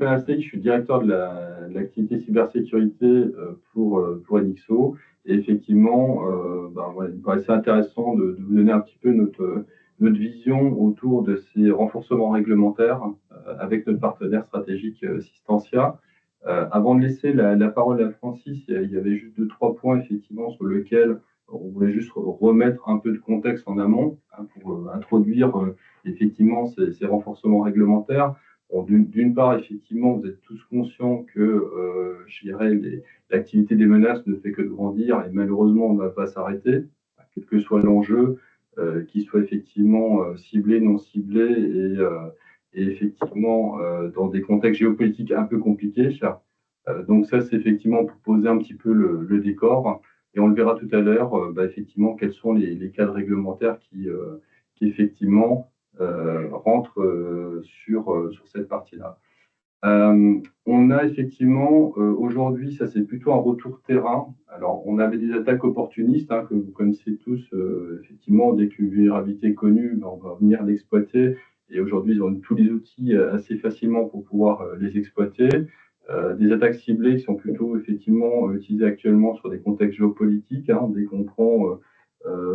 Benasek, je suis directeur de l'activité cybersécurité pour Enixo. Et effectivement, voilà, il me paraissait intéressant de vous donner un petit peu notre vision autour de ces renforcements réglementaires avec notre partenaire stratégique Systentia. Avant de laisser la parole à Francis, il y avait juste deux, trois points effectivement sur lesquels on voulait juste remettre un peu de contexte en amont pour introduire effectivement ces renforcements réglementaires. Bon, d'une part, effectivement, vous êtes tous conscients que, je dirais, l'activité des menaces ne fait que grandir et malheureusement, on ne va pas s'arrêter, quel que soit l'enjeu, qu'il soit effectivement ciblé, non ciblé et effectivement dans des contextes géopolitiques un peu compliqués. Donc ça, c'est effectivement pour poser un petit peu le décor. Et on le verra tout à l'heure, effectivement, quels sont les cadres réglementaires qui effectivement rentrent sur cette partie-là. On a effectivement, aujourd'hui, ça c'est plutôt un retour terrain. Alors, on avait des attaques opportunistes que vous connaissez tous, effectivement, dès qu'une vulnérabilité est connue, on va venir l'exploiter. Et aujourd'hui, ils ont tous les outils assez facilement pour pouvoir les exploiter. Des attaques ciblées qui sont plutôt effectivement utilisées actuellement sur des contextes géopolitiques. Dès qu'on prend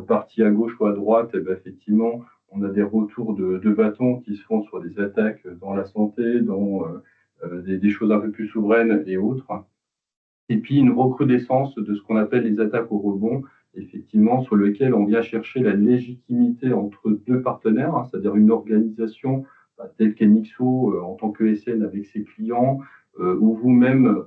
partie à gauche ou à droite, et effectivement, on a des retours de bâtons qui se font sur des attaques dans la santé, dans des choses un peu plus souveraines et autres. Et puis une recrudescence de ce qu'on appelle les attaques au rebond, effectivement, sur lequel on vient chercher la légitimité entre deux partenaires, c'est-à-dire une organisation telle qu'Enixo en tant que SN avec ses clients, ou vous-même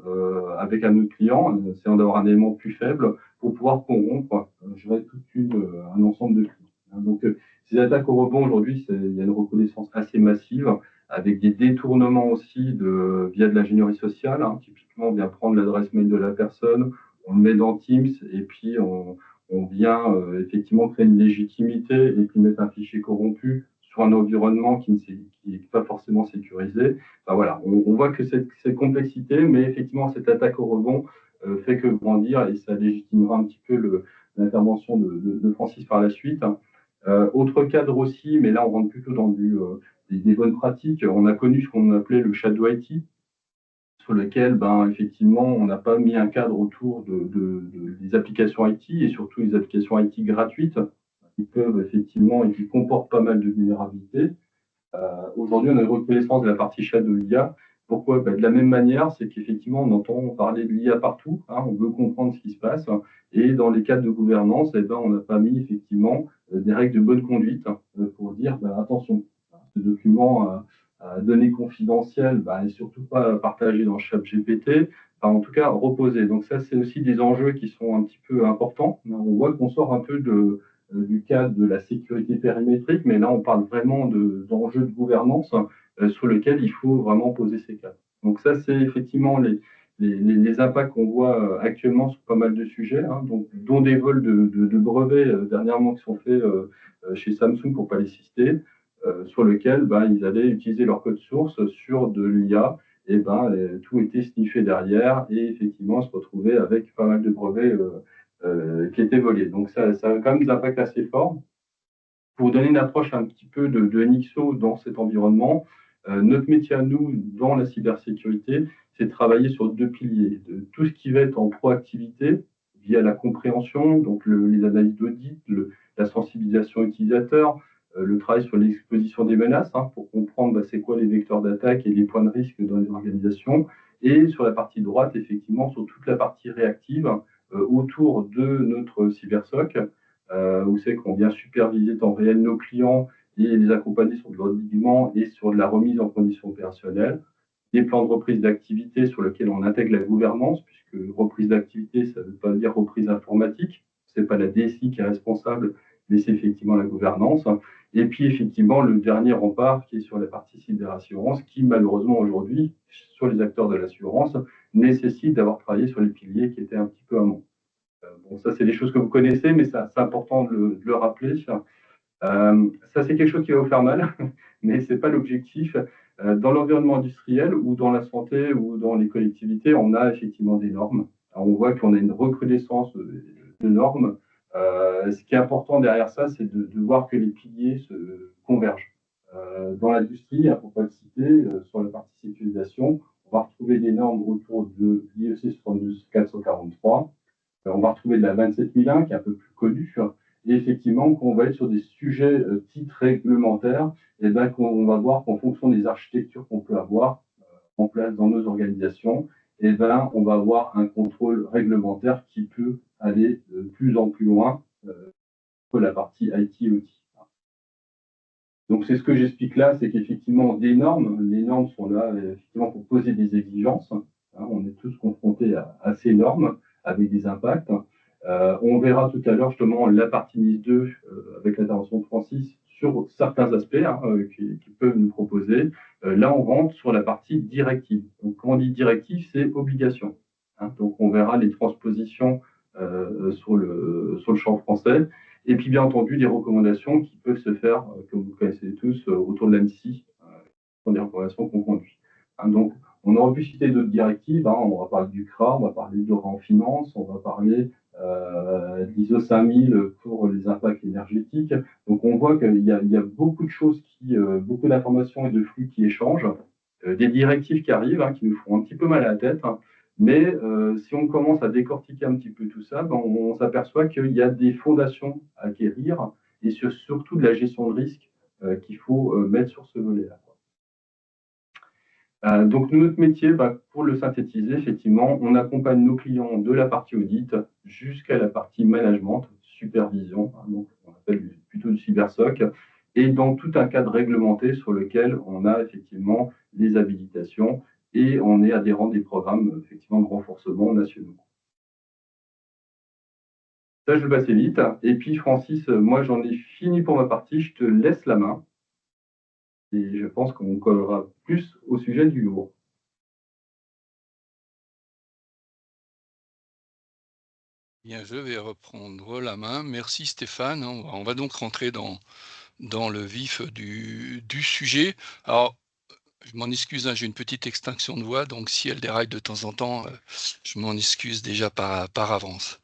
avec un autre client, essayant d'avoir un élément plus faible pour pouvoir corrompre, un ensemble de clients. Donc, ces attaques au rebond, aujourd'hui, il y a une reconnaissance assez massive, avec des détournements aussi via de l'ingénierie sociale. Typiquement, on vient prendre l'adresse mail de la personne, on le met dans Teams, et puis on vient effectivement créer une légitimité et puis mettre un fichier corrompu sur un environnement qui n'est pas forcément sécurisé. Voilà, on voit que cette complexité, mais effectivement, cette attaque au rebond fait que grandir et ça légitimera un petit peu l'intervention de Francis par la suite. Autre cadre aussi, mais là, on rentre plutôt dans des bonnes pratiques. On a connu ce qu'on appelait le shadow IT, sur lequel, effectivement, on n'a pas mis un cadre autour des applications IT et surtout les applications IT gratuites qui peuvent effectivement et qui comportent pas mal de vulnérabilités. Aujourd'hui, on a une reconnaissance de la partie shadow IA. Pourquoi? De la même manière, c'est qu'effectivement, on entend parler de l'IA partout. On veut comprendre ce qui se passe. Et dans les cadres de gouvernance, on n'a pas mis effectivement des règles de bonne conduite pour dire attention, ce document à données confidentielles et surtout pas partagé dans ChatGPT, en tout cas reposé. Donc ça, c'est aussi des enjeux qui sont un petit peu importants. On voit qu'on sort un peu du cadre de la sécurité périmétrique, mais là, on parle vraiment d'enjeux de gouvernance sur lesquels il faut vraiment poser ces cadres. Donc ça, c'est effectivement les impacts qu'on voit actuellement sur pas mal de sujets, dont des vols de brevets dernièrement qui sont faits chez Samsung, pour ne pas les citer, sur lequel ils allaient utiliser leur code source sur de l'IA, et tout était sniffé derrière, et effectivement, se retrouver avec pas mal de brevets qui étaient volés. Donc ça a quand même des impacts assez forts. Pour vous donner une approche un petit peu de Nixo dans cet environnement, notre métier à nous, dans la cybersécurité, c'est de travailler sur deux piliers. Tout ce qui va être en proactivité, via la compréhension, donc les analyses d'audit, la sensibilisation utilisateur, le travail sur l'exposition des menaces, pour comprendre c'est quoi les vecteurs d'attaque et les points de risque dans les organisations. Et sur la partie droite, effectivement, sur toute la partie réactive autour de notre cybersoc, où c'est qu'on vient superviser en réel nos clients et les accompagner sur de l'endiguement et sur de la remise en condition opérationnelle. Des plans de reprise d'activité sur lesquels on intègre la gouvernance, puisque reprise d'activité, ça ne veut pas dire reprise informatique. Ce n'est pas la DSI qui est responsable, mais c'est effectivement la gouvernance. Et puis, effectivement, le dernier rempart qui est sur la partie cyberassurance, qui, malheureusement, aujourd'hui, sur les acteurs de l'assurance, nécessite d'avoir travaillé sur les piliers qui étaient un petit peu amont. Bon, ça, c'est des choses que vous connaissez, mais c'est important de le rappeler. Ça, c'est quelque chose qui va vous faire mal, mais ce n'est pas l'objectif. Dans l'environnement industriel ou dans la santé ou dans les collectivités, on a effectivement des normes. Alors, on voit qu'on a une recrudescence de normes. Ce qui est important derrière ça, c'est de voir que les piliers se convergent. Dans l'industrie, pour ne pas le citer, sur la partie sécurisation, retrouver des normes autour de l'IEC 72443. On va retrouver de la 27001 qui est un peu plus connue. Et effectivement, quand on va être sur des sujets titres réglementaires, et ben, on va voir qu'en fonction des architectures qu'on peut avoir en place dans nos organisations, et ben, on va avoir un contrôle réglementaire qui peut aller de plus en plus loin que la partie IT-OT. Donc, c'est ce que j'explique là, c'est qu'effectivement, les normes sont là effectivement pour poser des exigences. On est tous confrontés à ces normes avec des impacts. On verra tout à l'heure justement la partie NIS 2 avec l'intervention de Francis sur certains aspects qui peuvent nous proposer. Là, on rentre sur la partie directive. Donc, quand on dit directive, c'est obligation. Donc, on verra les transpositions sur le champ français. Et puis, bien entendu, des recommandations qui peuvent se faire, comme vous connaissez tous, autour de l'ANSSI, sont des recommandations qu'on conduit. Donc, on aurait pu citer d'autres directives. On va parler du CRA, on va parler de en finance, on va parler d'ISO 5000 pour les impacts énergétiques. Donc, on voit qu'il y a beaucoup de choses, beaucoup d'informations et de flux qui échangent, des directives qui arrivent, qui nous font un petit peu mal à la tête. Mais si on commence à décortiquer un petit peu tout ça, on s'aperçoit qu'il y a des fondations à acquérir et surtout de la gestion de risque qu'il faut mettre sur ce volet-là. Donc, notre métier, pour le synthétiser, effectivement, on accompagne nos clients de la partie audit jusqu'à la partie management, supervision, donc on appelle plutôt du cybersoc, et dans tout un cadre réglementé sur lequel on a effectivement les habilitations et on est adhérent des programmes effectivement de renforcement nationaux. Ça, je vais passer vite. Et puis, Francis, moi, j'en ai fini pour ma partie. Je te laisse la main. Et je pense qu'on collera plus au sujet du lourd. Bien, je vais reprendre la main. Merci Stéphane. On va donc rentrer dans le vif du sujet. Alors, je m'en excuse, j'ai une petite extinction de voix, donc si elle déraille de temps en temps, je m'en excuse déjà par avance.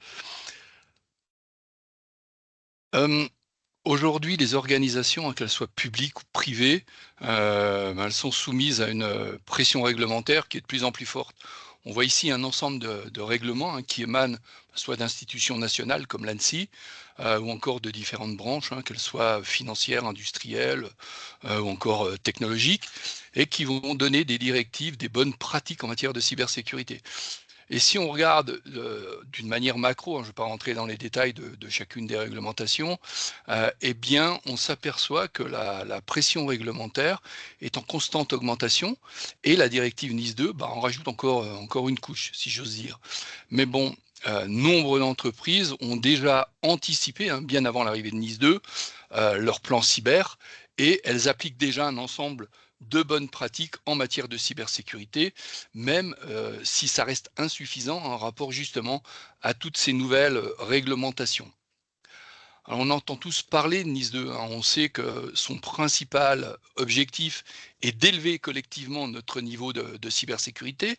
Aujourd'hui, les organisations, qu'elles soient publiques ou privées, elles sont soumises à une pression réglementaire qui est de plus en plus forte. On voit ici un ensemble de règlements qui émanent soit d'institutions nationales comme l'ANSSI, ou encore de différentes branches, qu'elles soient financières, industrielles, ou encore technologiques, et qui vont donner des directives, des bonnes pratiques en matière de cybersécurité. Et si on regarde d'une manière macro, je ne vais pas rentrer dans les détails de chacune des réglementations, eh bien, on s'aperçoit que la pression réglementaire est en constante augmentation et la directive NIS 2 en rajoute encore une couche, si j'ose dire. Mais bon, nombre d'entreprises ont déjà anticipé, bien avant l'arrivée de NIS 2, leur plan cyber et elles appliquent déjà un ensemble de bonnes pratiques en matière de cybersécurité, même si ça reste insuffisant en rapport justement à toutes ces nouvelles réglementations. Alors, on entend tous parler de NIS 2, on sait que son principal objectif est d'élever collectivement notre niveau de cybersécurité,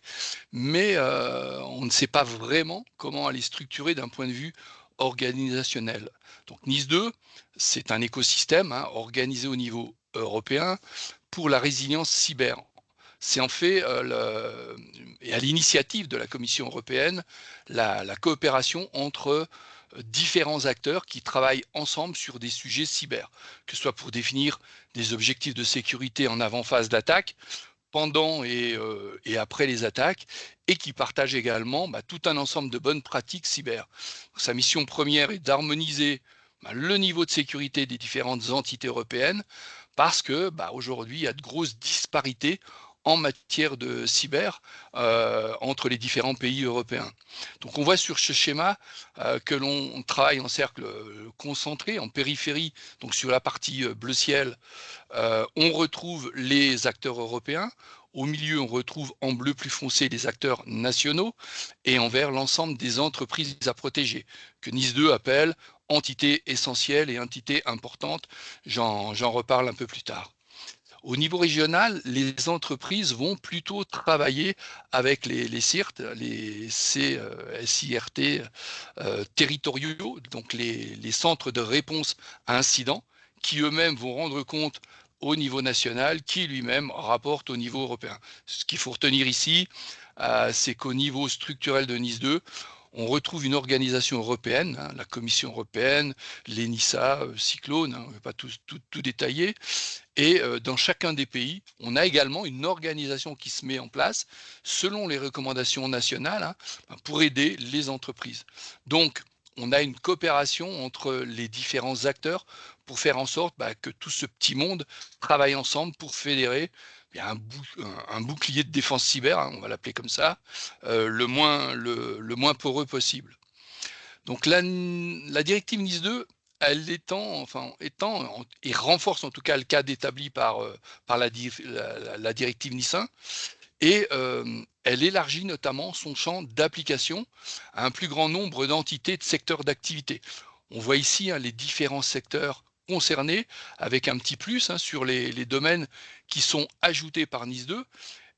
mais on ne sait pas vraiment comment aller structurer d'un point de vue organisationnel. Donc NIS 2, c'est un écosystème organisé au niveau européen pour la résilience cyber. C'est en fait, et à l'initiative de la Commission européenne, la coopération entre différents acteurs qui travaillent ensemble sur des sujets cyber, que ce soit pour définir des objectifs de sécurité en avant-phase d'attaque, pendant et après les attaques, et qui partagent également tout un ensemble de bonnes pratiques cyber. Sa mission première est d'harmoniser le niveau de sécurité des différentes entités européennes, parce que aujourd'hui, il y a de grosses disparités en matière de cyber entre les différents pays européens. Donc on voit sur ce schéma que l'on travaille en cercle concentré, en périphérie, donc sur la partie bleu ciel, on retrouve les acteurs européens. Au milieu, on retrouve en bleu plus foncé les acteurs nationaux et en vert l'ensemble des entreprises à protéger, que NIS 2 appelle entité essentielle et entité importante. J'en reparle un peu plus tard. Au niveau régional, les entreprises vont plutôt travailler avec les CIRT, les CSIRT territoriaux, donc les centres de réponse à incidents, qui eux-mêmes vont rendre compte au niveau national qui lui-même rapporte au niveau européen. Ce qu'il faut retenir ici, c'est qu'au niveau structurel de Nice 2, on retrouve une organisation européenne, hein, la Commission européenne, l'ENISA, Cyclone, hein, on ne va pas tout détailler, et dans chacun des pays, on a également une organisation qui se met en place selon les recommandations nationales, hein, pour aider les entreprises. Donc, on a une coopération entre les différents acteurs pour faire en sorte que tout ce petit monde travaille ensemble pour fédérer un bouclier de défense cyber, hein, on va l'appeler comme ça, le moins poreux possible. Donc la directive NIS 2, elle étend et renforce en tout cas le cadre établi par la directive NIS 1, et elle élargit notamment son champ d'application à un plus grand nombre d'entités de secteurs d'activité. On voit ici, hein, les différents secteurs concernés avec un petit plus, hein, sur les domaines qui sont ajoutés par NIS 2,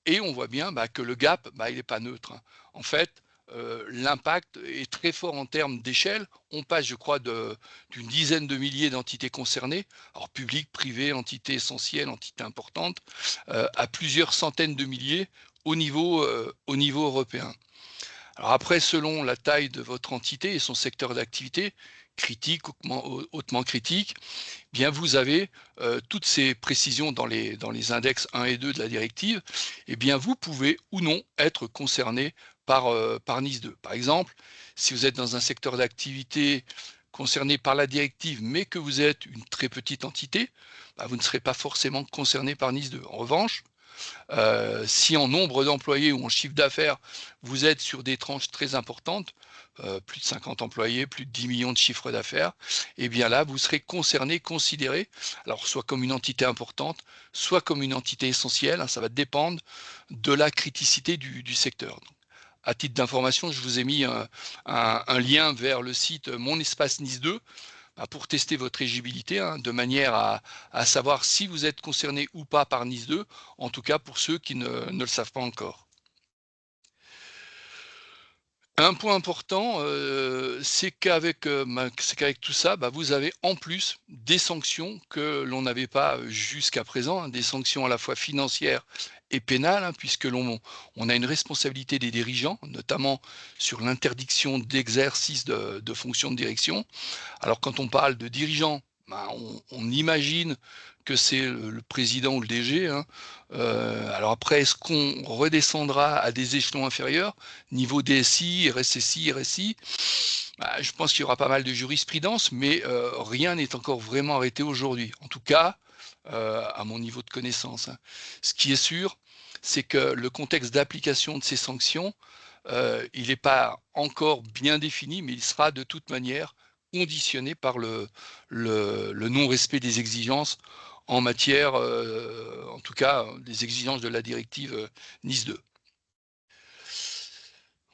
et on voit bien que le gap, il n'est pas neutre, hein. En fait, l'impact est très fort en termes d'échelle. On passe, je crois, d'une dizaine de milliers d'entités concernées, alors publiques, privées, entités essentielles, entités importantes, à plusieurs centaines de milliers au niveau européen. Alors après, selon la taille de votre entité et son secteur d'activité, critique, hautement critique, bien vous avez toutes ces précisions dans les index 1 et 2 de la directive, et bien vous pouvez ou non être concerné par NIS 2. Par exemple, si vous êtes dans un secteur d'activité concerné par la directive, mais que vous êtes une très petite entité, vous ne serez pas forcément concerné par NIS 2. En revanche, si en nombre d'employés ou en chiffre d'affaires, vous êtes sur des tranches très importantes, plus de 50 employés, plus de 10 millions de chiffres d'affaires, et bien là, vous serez concerné, considéré, alors soit comme une entité importante, soit comme une entité essentielle, hein, ça va dépendre de la criticité du secteur. Donc, à titre d'information, je vous ai mis un lien vers le site Mon Espace Nice 2, pour tester votre éligibilité, hein, de manière à savoir si vous êtes concerné ou pas par NIS 2, en tout cas pour ceux qui ne le savent pas encore. Un point important, c'est qu'avec tout ça, vous avez en plus des sanctions que l'on n'avait pas jusqu'à présent, hein, des sanctions à la fois financières et pénales, hein, puisque on a une responsabilité des dirigeants, notamment sur l'interdiction d'exercice de fonctions de direction. Alors quand on parle de dirigeants, on imagine que c'est le président ou le DG, hein. Alors après, est-ce qu'on redescendra à des échelons inférieurs, niveau DSI, RSSI, RSI? Je pense qu'il y aura pas mal de jurisprudence, mais rien n'est encore vraiment arrêté aujourd'hui. En tout cas, à mon niveau de connaissance, hein. Ce qui est sûr, c'est que le contexte d'application de ces sanctions, il n'est pas encore bien défini, mais il sera de toute manière conditionné par le non-respect des exigences en matière, en tout cas, des exigences de la directive NIS 2.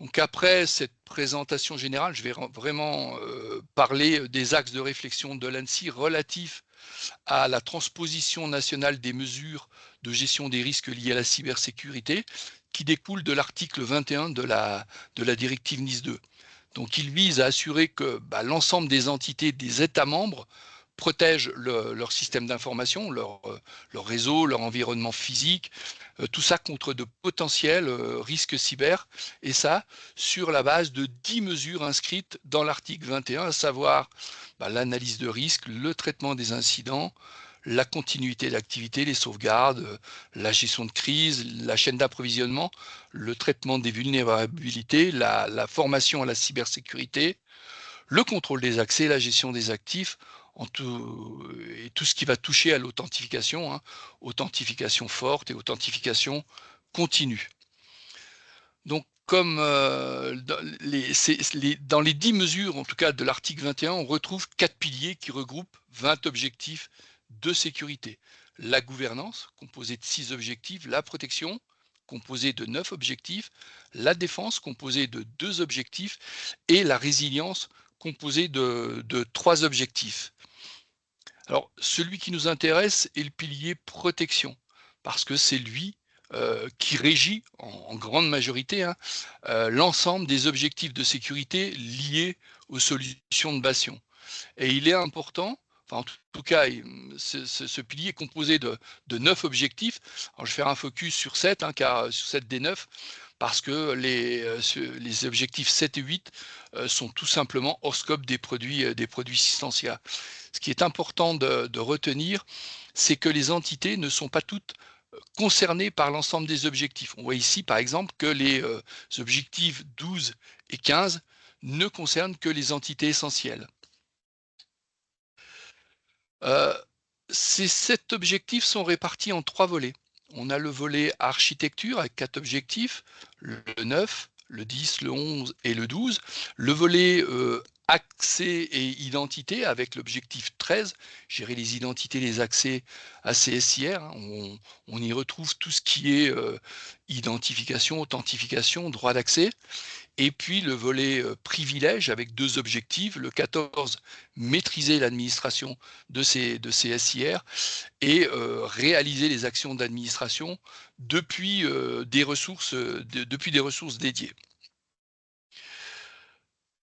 Donc après cette présentation générale, je vais vraiment parler des axes de réflexion de l'ANSSI relatifs à la transposition nationale des mesures de gestion des risques liés à la cybersécurité qui découlent de l'article 21 de la directive NIS 2. Donc il vise à assurer que l'ensemble des entités des États membres protègent leur système d'information, leur réseau, leur environnement physique, tout ça contre de potentiels risques cyber, et ça sur la base de 10 mesures inscrites dans l'article 21, à savoir l'analyse de risque, le traitement des incidents, la continuité d'activité, les sauvegardes, la gestion de crise, la chaîne d'approvisionnement, le traitement des vulnérabilités, la formation à la cybersécurité, le contrôle des accès, la gestion des actifs, et tout ce qui va toucher à l'authentification, hein, authentification forte et authentification continue. Donc, comme dans les 10 mesures, en tout cas de l'article 21, on retrouve 4 piliers qui regroupent 20 objectifs de sécurité. La gouvernance, composée de 6 objectifs, la protection, composée de 9 objectifs, la défense, composée de 2 objectifs, et la résilience, composée de 3 objectifs. Alors, celui qui nous intéresse est le pilier protection, parce que c'est lui qui régit en grande majorité, hein, l'ensemble des objectifs de sécurité liés aux solutions de Bastion. Et il est important, enfin en tout cas, ce pilier est composé de 9 objectifs. Alors je vais faire un focus sur 7, hein, car sur 7 des 9, parce que les objectifs 7 et 8 sont tout simplement hors scope des produits Systentia. Ce qui est important de retenir, c'est que les entités ne sont pas toutes concernées par l'ensemble des objectifs. On voit ici, par exemple, que les objectifs 12 et 15 ne concernent que les entités essentielles. Ces 7 objectifs sont répartis en 3 volets. On a le volet architecture avec 4 objectifs, le 9, le 10, le 11 et le 12. Le volet accès et identité avec l'objectif 13, gérer les identités, les accès à CSIR. On y retrouve tout ce qui est identification, authentification, droit d'accès. Et puis le volet privilège avec 2 objectifs, le 14, maîtriser l'administration de ces SIR et réaliser les actions d'administration depuis des ressources dédiées.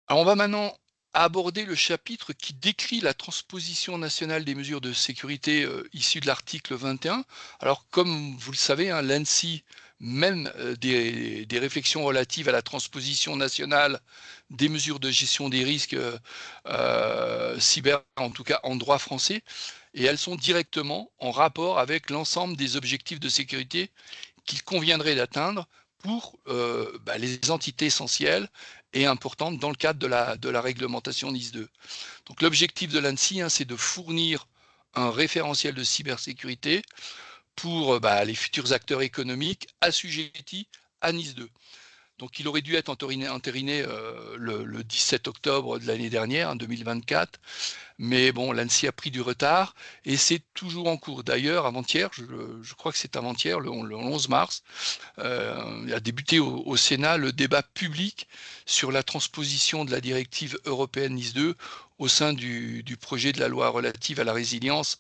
Alors on va maintenant aborder le chapitre qui décrit la transposition nationale des mesures de sécurité issues de l'article 21. Alors comme vous le savez, hein, l'ANSSI mène des réflexions relatives à la transposition nationale des mesures de gestion des risques cyber, en tout cas en droit français, et elles sont directement en rapport avec l'ensemble des objectifs de sécurité qu'il conviendrait d'atteindre pour les entités essentielles et importantes dans le cadre de la réglementation NIS2. Donc l'objectif de l'ANSSI, hein, c'est de fournir un référentiel de cybersécurité pour les futurs acteurs économiques assujettis à NIS2. Donc il aurait dû être entériné le 17 octobre de l'année dernière, en 2024, mais bon, l'ANSSI a pris du retard et c'est toujours en cours. D'ailleurs, avant-hier, je crois que c'est avant-hier, le 11 mars, a débuté au Sénat le débat public sur la transposition de la directive européenne NIS2 au sein du projet de la loi relative à la résilience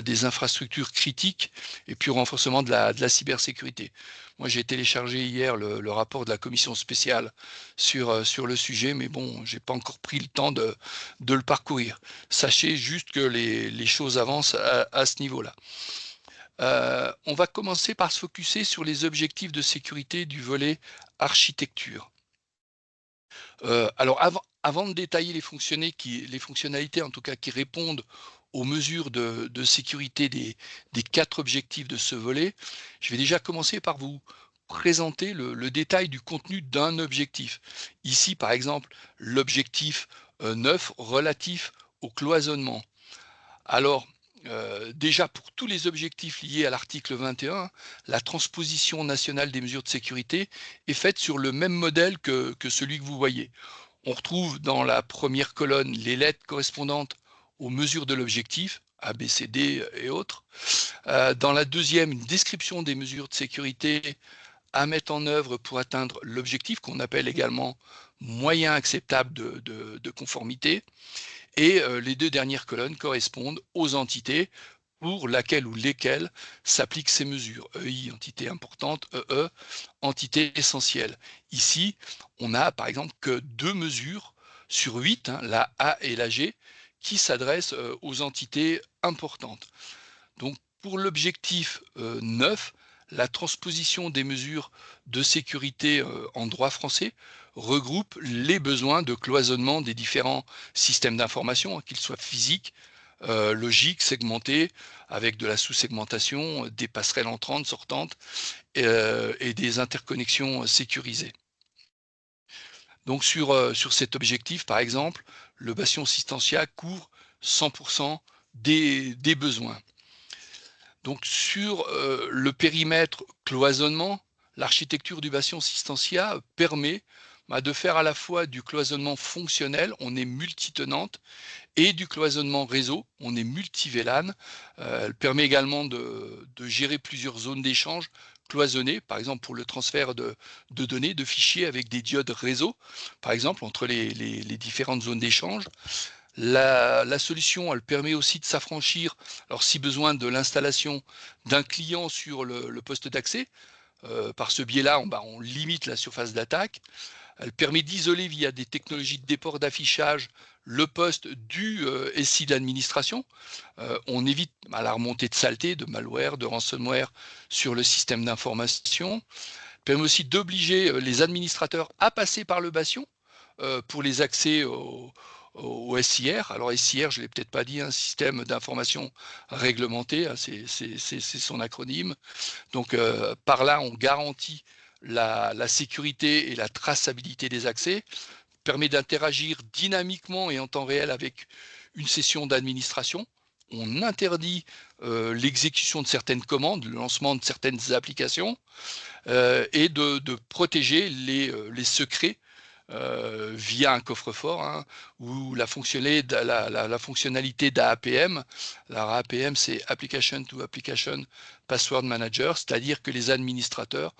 des infrastructures critiques et puis au renforcement de la cybersécurité. Moi, j'ai téléchargé hier le rapport de la commission spéciale sur le sujet, mais bon, j'ai pas encore pris le temps de le parcourir. Sachez juste que les choses avancent à ce niveau-là. On va commencer par se focuser sur les objectifs de sécurité du volet architecture. Alors avant de détailler les fonctionnalités en tout cas qui répondent aux mesures de sécurité des 4 objectifs de ce volet, je vais déjà commencer par vous présenter le détail du contenu d'un objectif. Ici, par exemple, l'objectif 9 relatif au cloisonnement. Alors, déjà pour tous les objectifs liés à l'article 21, la transposition nationale des mesures de sécurité est faite sur le même modèle que celui que vous voyez. On retrouve dans la première colonne les lettres correspondantes aux mesures de l'objectif, A, B, C, D et autres. Dans la deuxième, une description des mesures de sécurité à mettre en œuvre pour atteindre l'objectif, qu'on appelle également moyen acceptable de conformité. Et les 2 dernières colonnes correspondent aux entités pour laquelle ou lesquelles s'appliquent ces mesures. EI, entité importante, EE, entité essentielle. Ici, on a par exemple que 2 mesures sur 8, hein, la A et la G, qui s'adressent aux entités importantes. Donc pour l'objectif 9, la transposition des mesures de sécurité en droit français regroupe les besoins de cloisonnement des différents systèmes d'information, hein, qu'ils soient physiques, logiques, segmentés, avec de la sous-segmentation, des passerelles entrantes, sortantes, et des interconnexions sécurisées. Donc sur cet objectif, par exemple, le bastion Systentia couvre 100% des besoins. Donc sur le périmètre cloisonnement, l'architecture du bastion Systentia permet de faire à la fois du cloisonnement fonctionnel, on est multitenante, et du cloisonnement réseau, on est multi-VLAN. Elle permet également de gérer plusieurs zones d'échange cloisonnées, par exemple pour le transfert de données, de fichiers avec des diodes réseau, par exemple entre les différentes zones d'échange. La solution, elle permet aussi de s'affranchir, alors si besoin, de l'installation d'un client sur le poste d'accès. Par ce biais-là, on limite la surface d'attaque. Elle permet d'isoler via des technologies de déport d'affichage le poste du SI d'administration. On évite la remontée de saleté, de malware, de ransomware sur le système d'information. Permet aussi d'obliger les administrateurs à passer par le bastion pour les accès au SIR. Alors SIR, je ne l'ai peut-être pas dit, un système d'information réglementé, hein, c'est son acronyme. Donc par là, on garantit la sécurité et la traçabilité des accès, permet d'interagir dynamiquement et en temps réel avec une session d'administration. On interdit l'exécution de certaines commandes, le lancement de certaines applications, et de protéger les secrets via un coffre-fort, hein, ou la fonctionnalité d'APM. Alors APM, c'est Application to Application Password Manager, c'est-à-dire que les administrateurs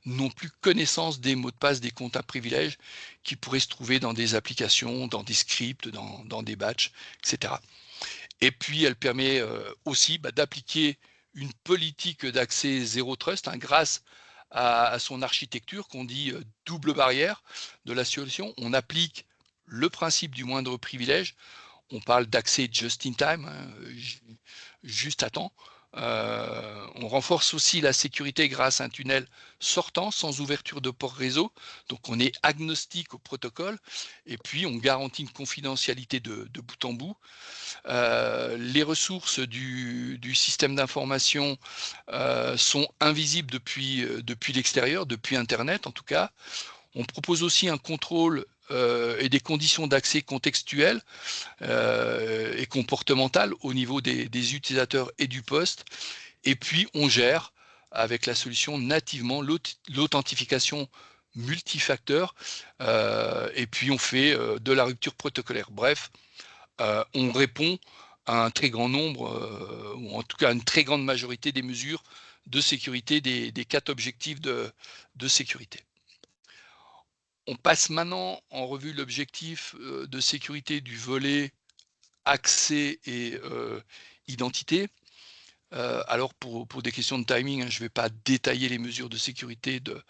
n'ont plus connaissance des mots de passe des comptes à privilèges qui pourraient se trouver dans des applications, dans des scripts, dans des batchs, etc. Et puis, elle permet aussi d'appliquer une politique d'accès zéro trust, hein, grâce à son architecture qu'on dit double barrière de la solution. On applique le principe du moindre privilège. On parle d'accès just in time, hein, juste à temps. On renforce aussi la sécurité grâce à un tunnel sortant sans ouverture de port réseau. Donc on est agnostique au protocole et puis on garantit une confidentialité de bout en bout. Les ressources du système d'information sont invisibles depuis l'extérieur, depuis Internet en tout cas. On propose aussi un contrôle et des conditions d'accès contextuelles et comportementales au niveau des utilisateurs et du poste. Et puis on gère avec la solution nativement l'authentification multifacteur et puis on fait de la rupture protocolaire. Bref, on répond à un très grand nombre, ou en tout cas à une très grande majorité des mesures de sécurité des 4 objectifs de sécurité. On passe maintenant en revue l'objectif de sécurité du volet accès et identité. Alors pour des questions de timing, hein, je ne vais pas détailler les mesures de sécurité de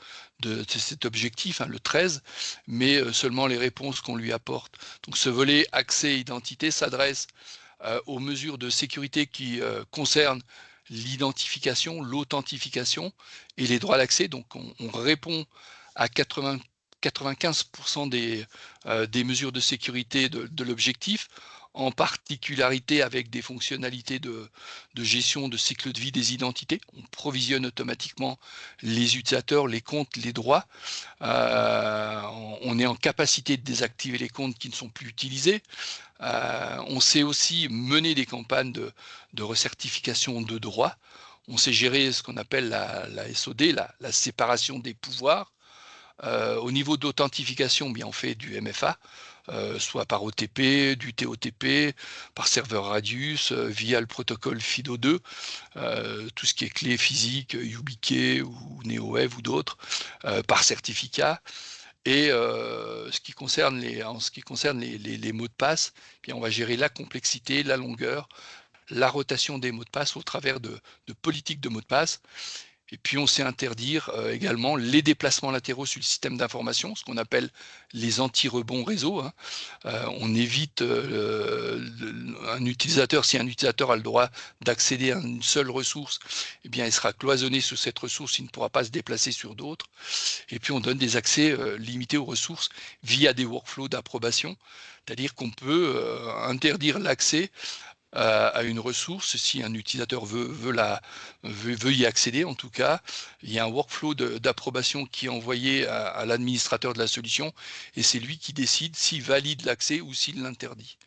cet objectif, hein, le 13, mais seulement les réponses qu'on lui apporte. Donc ce volet accès et identité s'adresse aux mesures de sécurité qui concernent l'identification, l'authentification et les droits d'accès. Donc on répond à 95% des mesures de sécurité de l'objectif, en particularité avec des fonctionnalités de gestion de cycle de vie des identités. On provisionne automatiquement les utilisateurs, les comptes, les droits. On est en capacité de désactiver les comptes qui ne sont plus utilisés. On sait aussi mener des campagnes de recertification de droits. On sait gérer ce qu'on appelle la SOD, la séparation des pouvoirs. Au niveau d'authentification, bien on fait du MFA, soit par OTP, du TOTP, par serveur Radius, via le protocole FIDO2, tout ce qui est clé physique, YubiKey ou NeoWave ou d'autres, par certificat. Et en ce qui concerne les mots de passe, bien on va gérer la complexité, la longueur, la rotation des mots de passe au travers de politiques de mots de passe. Et puis on sait interdire également les déplacements latéraux sur le système d'information, ce qu'on appelle les anti-rebonds réseau, hein. On évite un utilisateur, si un utilisateur a le droit d'accéder à une seule ressource, eh bien il sera cloisonné sur cette ressource, il ne pourra pas se déplacer sur d'autres. Et puis on donne des accès limités aux ressources via des workflows d'approbation, c'est-à-dire qu'on peut interdire l'accès à une ressource si un utilisateur veut y accéder. En tout cas, il y a un workflow d'approbation qui est envoyé à l'administrateur de la solution et c'est lui qui décide s'il valide l'accès ou s'il l'interdit.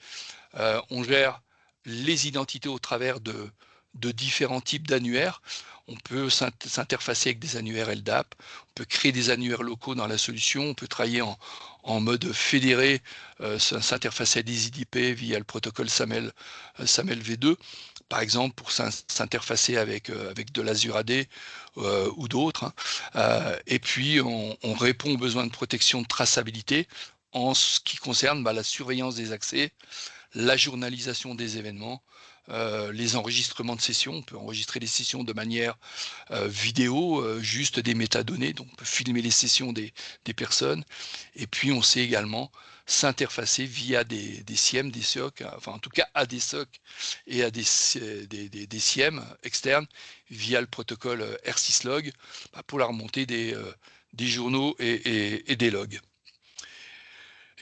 On gère les identités au travers de différents types d'annuaires. On peut s'interfacer avec des annuaires LDAP, on peut créer des annuaires locaux dans la solution, on peut travailler en mode fédéré, s'interfacer à des IDP via le protocole SAML V2, par exemple pour s'interfacer avec de l'Azure AD ou d'autres. Et puis on répond aux besoins de protection de traçabilité en ce qui concerne la surveillance des accès, la journalisation des événements, les enregistrements de sessions. On peut enregistrer les sessions de manière vidéo, juste des métadonnées, donc on peut filmer les sessions des personnes. Et puis on sait également s'interfacer via des SIEM, des SOC, enfin en tout cas à des SOC et à des SIEM externes via le protocole R6log pour la remontée des journaux et des logs.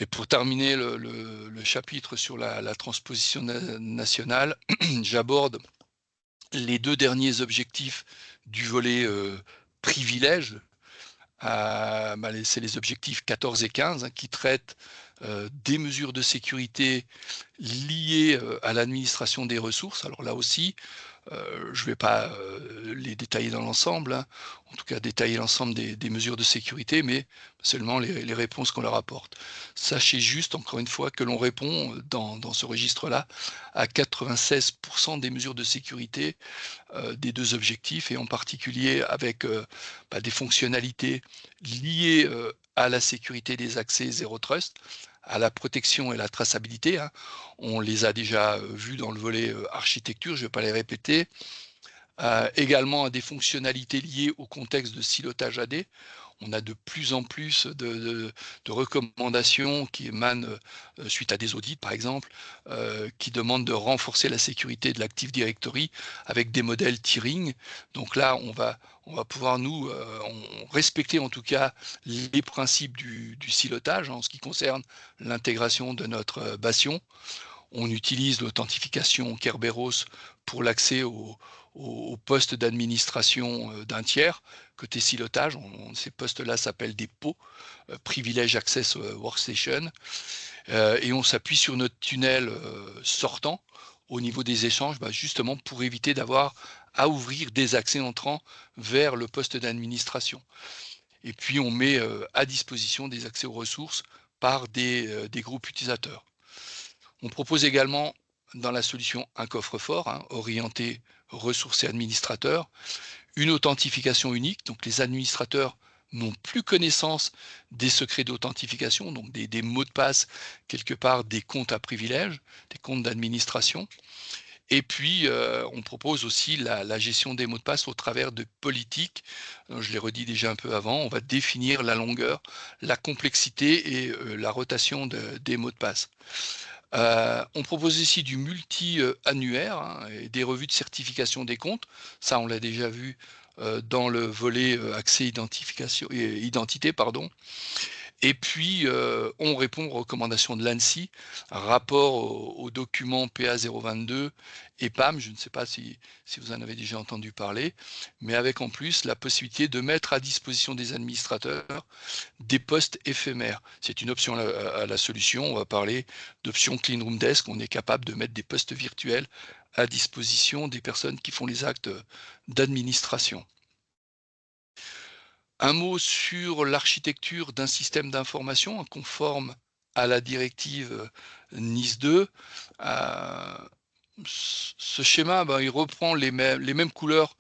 Et pour terminer le chapitre sur la transposition nationale, j'aborde les deux derniers objectifs du volet privilège. C'est les objectifs 14 et 15 qui traitent des mesures de sécurité liées à l'administration des ressources. Alors là aussi, je ne vais pas les détailler dans l'ensemble, en tout cas détailler l'ensemble des mesures de sécurité, mais seulement les réponses qu'on leur apporte. Sachez juste, encore une fois, que l'on répond dans ce registre-là à 96% des mesures de sécurité des deux objectifs, et en particulier avec des fonctionnalités liées à la sécurité des accès Zero Trust, à la protection et la traçabilité. On les a déjà vus dans le volet architecture, je ne vais pas les répéter. Également à des fonctionnalités liées au contexte de silotage AD. On a de plus en plus de recommandations qui émanent suite à des audits, par exemple, qui demandent de renforcer la sécurité de l'Active Directory avec des modèles tiering. Donc là, on va pouvoir nous respecter en tout cas les principes du silotage en ce qui concerne l'intégration de notre bastion. On utilise l'authentification Kerberos pour l'accès au poste d'administration d'un tiers. Côté silotage, ces postes-là s'appellent des PO, Privilege Access Workstation, et on s'appuie sur notre tunnel sortant au niveau des échanges, justement pour éviter d'avoir à ouvrir des accès entrants vers le poste d'administration. Et puis on met à disposition des accès aux ressources par des groupes utilisateurs. On propose également dans la solution un coffre-fort orienté ressources et administrateurs, une authentification unique, donc les administrateurs n'ont plus connaissance des secrets d'authentification, donc des mots de passe, quelque part des comptes à privilèges, des comptes d'administration. Et puis, on propose aussi la gestion des mots de passe au travers de politiques. Je l'ai redit déjà un peu avant, on va définir la longueur, la complexité et la rotation des mots de passe. On propose ici du multi-annuaire et des revues de certification des comptes. Ça, on l'a déjà vu dans le volet accès identité. Et puis, on répond aux recommandations de l'ANSSI, rapport au document PA022 et PAM, je ne sais pas si vous en avez déjà entendu parler, mais avec en plus la possibilité de mettre à disposition des administrateurs des postes éphémères. C'est une option à la solution, on va parler d'option Clean Room Desk, on est capable de mettre des postes virtuels à disposition des personnes qui font les actes d'administration. Un mot sur l'architecture d'un système d'information conforme à la directive NIS 2. Ce schéma, il reprend les mêmes couleurs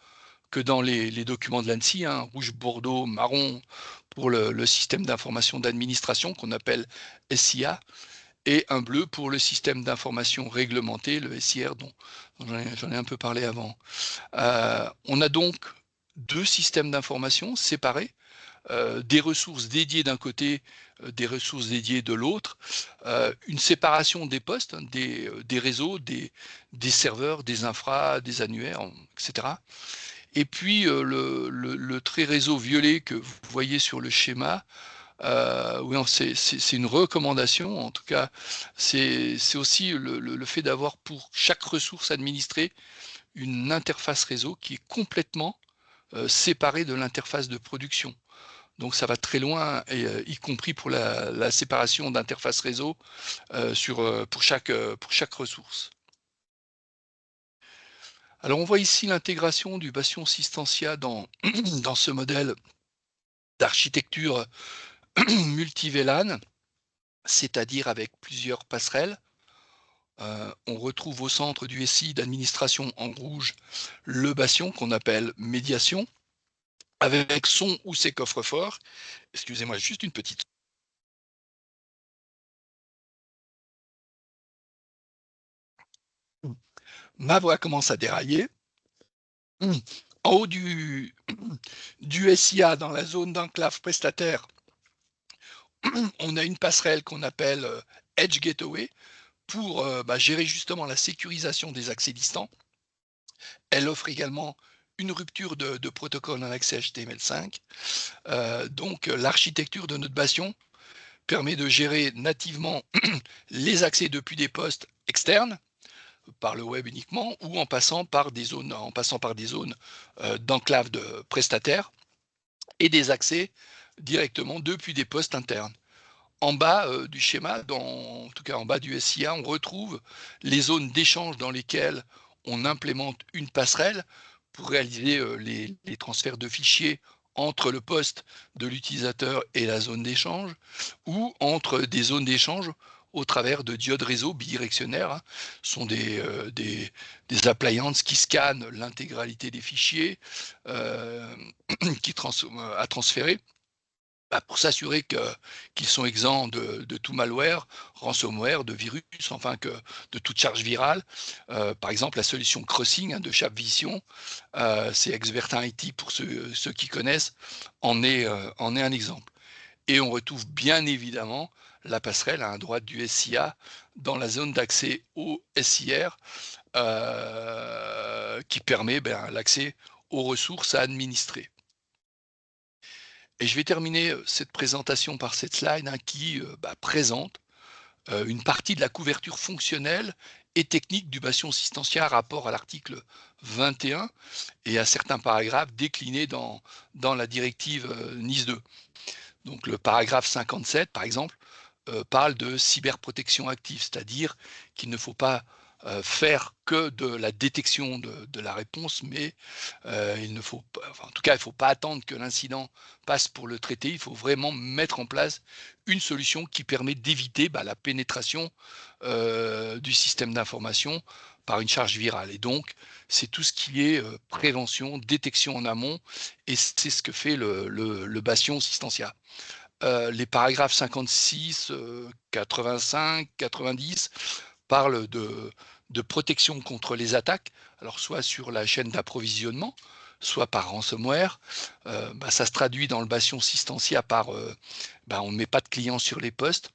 que dans les documents de l'ANSSI, rouge, bordeaux, marron pour le système d'information d'administration qu'on appelle SIA, et un bleu pour le système d'information réglementé, le SIR, dont j'en ai un peu parlé avant. On a donc deux systèmes d'information séparés, des ressources dédiées d'un côté, des ressources dédiées de l'autre, une séparation des postes, des réseaux, des serveurs, des infras, des annuaires, etc. Et puis le trait réseau violet que vous voyez sur le schéma, oui, c'est une recommandation, en tout cas, c'est aussi le fait d'avoir pour chaque ressource administrée une interface réseau qui est complètement séparée de l'interface de production. Donc ça va très loin, et, y compris pour la séparation d'interface réseau pour chaque ressource. Alors on voit ici l'intégration du bastion Systentia dans ce modèle d'architecture multi-VLAN, c'est-à-dire avec plusieurs passerelles. On retrouve au centre du SI d'administration en rouge le bastion qu'on appelle médiation, avec son ou ses coffres-forts. Excusez-moi, juste une petite. Ma voix commence à dérailler. En haut du SIA, dans la zone d'enclave prestataire, on a une passerelle qu'on appelle Edge Gateway pour gérer justement la sécurisation des accès distants. Elle offre également une rupture de protocole en accès HTML5. Donc l'architecture de notre bastion permet de gérer nativement les accès depuis des postes externes, par le web uniquement, ou en passant par des zones d'enclave de prestataires et des accès directement depuis des postes internes. En bas du schéma, en tout cas en bas du SIA, on retrouve les zones d'échange dans lesquelles on implémente une passerelle pour réaliser les transferts de fichiers entre le poste de l'utilisateur et la zone d'échange, ou entre des zones d'échange au travers de diodes réseau bidirectionnaires. Hein. Ce sont des appliances qui scannent l'intégralité des fichiers à transférer, pour s'assurer qu'ils sont exempts de tout malware, ransomware, de virus, enfin de toute charge virale. Par exemple, la solution Crossing de Chabvision, c'est Exvertin IT pour ceux qui connaissent, en est un exemple. Et on retrouve bien évidemment la passerelle à droite du SIA dans la zone d'accès au SIR qui permet l'accès aux ressources à administrer. Et je vais terminer cette présentation par cette slide qui présente une partie de la couverture fonctionnelle et technique du bastion Systentia rapport à l'article 21 et à certains paragraphes déclinés dans la directive NIS 2. Donc le paragraphe 57, par exemple, parle de cyberprotection active, c'est-à-dire qu'il ne faut pas faire que de la détection de la réponse, mais il ne faut pas, en tout cas, il ne faut pas attendre que l'incident passe pour le traiter. Il faut vraiment mettre en place une solution qui permet d'éviter la pénétration du système d'information par une charge virale. Et donc, c'est tout ce qui est prévention, détection en amont, et c'est ce que fait le bastion Systentia. Les paragraphes 56, 85, 90 parlent de protection contre les attaques, alors soit sur la chaîne d'approvisionnement, soit par ransomware. Ça se traduit dans le bastion Systentia par on ne met pas de clients sur les postes,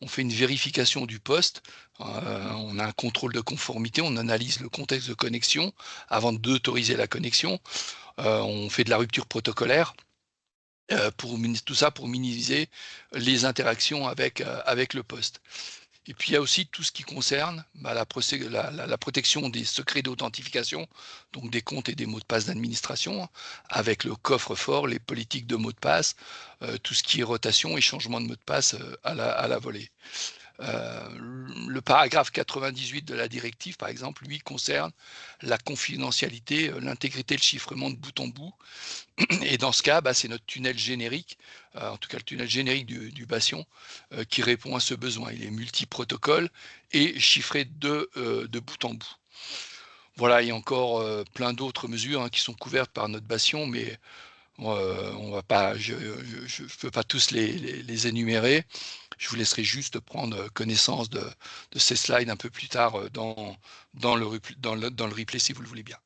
on fait une vérification du poste, on a un contrôle de conformité, on analyse le contexte de connexion avant d'autoriser la connexion, on fait de la rupture protocolaire, tout ça pour minimiser les interactions avec le poste. Et puis il y a aussi tout ce qui concerne la protection des secrets d'authentification, donc des comptes et des mots de passe d'administration, avec le coffre-fort, les politiques de mots de passe, tout ce qui est rotation et changement de mot de passe à la volée. Le paragraphe 98 de la directive, par exemple, lui, concerne la confidentialité, l'intégrité, le chiffrement de bout en bout. Et dans ce cas, c'est notre tunnel générique, en tout cas le tunnel générique du bastion, qui répond à ce besoin. Il est multi-protocole et chiffré de bout en bout. Voilà, il y a encore plein d'autres mesures qui sont couvertes par notre bastion, mais on va pas, je ne peux pas tous les énumérer. Je vous laisserai juste prendre connaissance de ces slides un peu plus tard dans le replay si vous le voulez bien.